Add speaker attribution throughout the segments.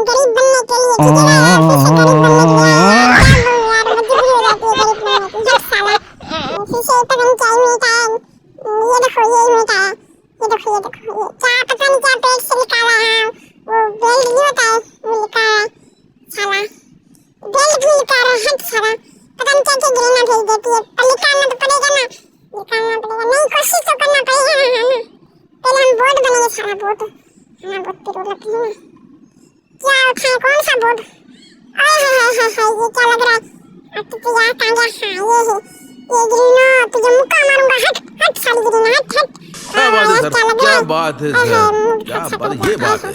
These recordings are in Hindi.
Speaker 1: गरीब बनने के लिए, ठीक है ना यार, फिर से गरीब बनने के लिए यार, क्या बोलूं यार, मजबूरी हो जाती है गरीब बनने की, हट साला, फिर से पता नहीं क्या ही मिलता है, ये देखो ये मिलता है, ये देखो ये क्या पता नहीं क्या पेट से निकाला है, वो बेल्ट नहीं होता है, वो निकाला है साला, बेल्ट भी निकाल रहा है, हट साला, पता नहीं क्या क्या गिरना भेज देती है, पर निकालना तो पड़ेगा ना, निकालना पड़ेगा, नहीं कोशिश तो करना पड़ेगा है ना, पहले हम बोर्ड बनेंगे साला, बोर्ड, हाँ बोर्ड पे रोड लगती है, क्या उठाए, कौन सा बोर्ड, आए हाय ये क्या लग रहा है, अब तो यार कहाँ गया, हाँ ये है, ये ग्रीनो, तुझे मुक्का मारूंगा, हट साली ग्रीनो, हट,
Speaker 2: क्या बात है सर, क्या बात है सर, क्या बात है, ये बात है,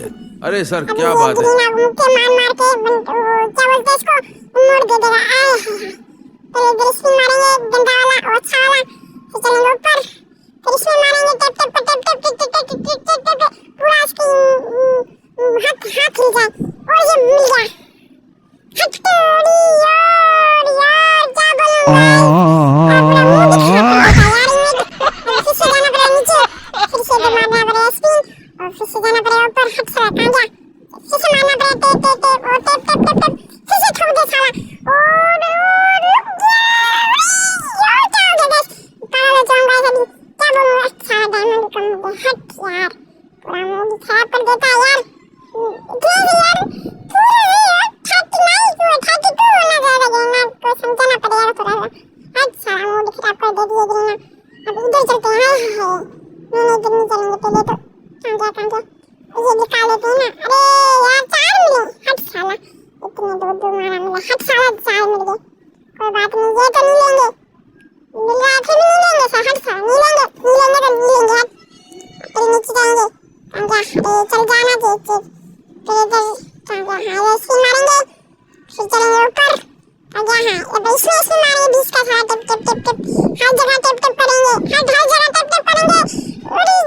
Speaker 2: अरे सर क्या बात है,
Speaker 1: ग्रीनो मुक्के मार के क्या बोलते इसको, मोड़ दे देगा, आए पहले इधर स्पिन मारेंगे, गंदा वाला और अच्छा वाला, फिर चलेंगे ऊपर, फिर इसमें मारेंगे टप टप टप टप टप टप टप टप टप, पूरा इसकी हाथ हिल जाए, और ये मिल गया, हट तोड़ी यार क्या बोलूं मैं, अब पूरा मुंह दिखा पड़ेगा यार इन्हें, फिर से जाना पड़ेगा नीचे, फिर से इधर मारना पड़ेगा स्पिन, और फिर से जाना पड़ेगा ऊपर, हट साला कहाँ गया, फिर से मारना पड़ेगा टेप टेप टेप और टेप टेप टेप टेप, फिर से ठोक दे साला, और रुक गया यार, क्या हो गया गाइस, पागल हो जाऊंगा अभी, क्या बोलूं अच्छा डायमंड कम हो गया, हट यार, पूरा मुंह खराब कर देता है यार, ठीक है यार, पूरा यार 39 को 32 होना ज्यादा गिरना को समझाना पड़ेगा थोड़ा सा, हट साला मुंह खराब कर दे दिया गिरना, अब इधर चलते हैं, नहीं इधर नहीं चलेंगे, पहले तो कहाँ गया, ये निकाल लेते हैं ना, अरे यार 4 मिले, हट साला, इतने दो मारा मिला, हट साला 4 मिल गए, कोई बात नहीं, ये तो नहीं लेंगे, मिल रहा है फिर नहीं लेंगे सर, हट साला नहीं लेंगे तो नहीं लेंगे, हट, फिर नीचे जाएंगे, चल जाना चाहिए, फिर इधर हाँ ये स्पिन मारेंगे, फिर चलेंगे ऊपर, हाँ अब इसमें मारेंगे 20 का सारा टिप टिप टिप टिप, हर जगह टिप टिप करेंगे, हर जगह टिप टिप करेंगे, और ये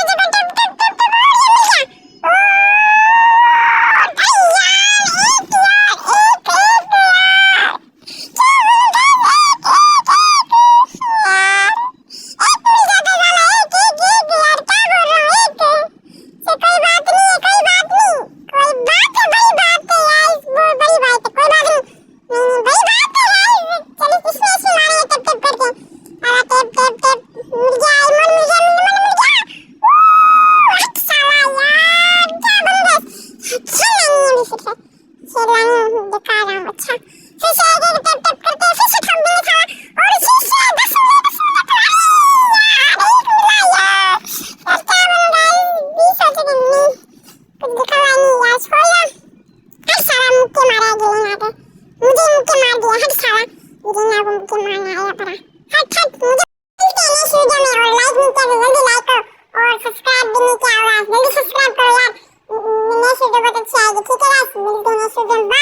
Speaker 1: जगह टिप टिप टिप टिप, और ये मिल गया, सब्सक्राइब भी नहीं किया होगा, जल्दी सब्सक्राइब करो यार, नेक्स्ट वीडियो बहुत अच्छी आएगी, ठीक है गाइस, मिलते हैं नेक्स्ट वीडियो में।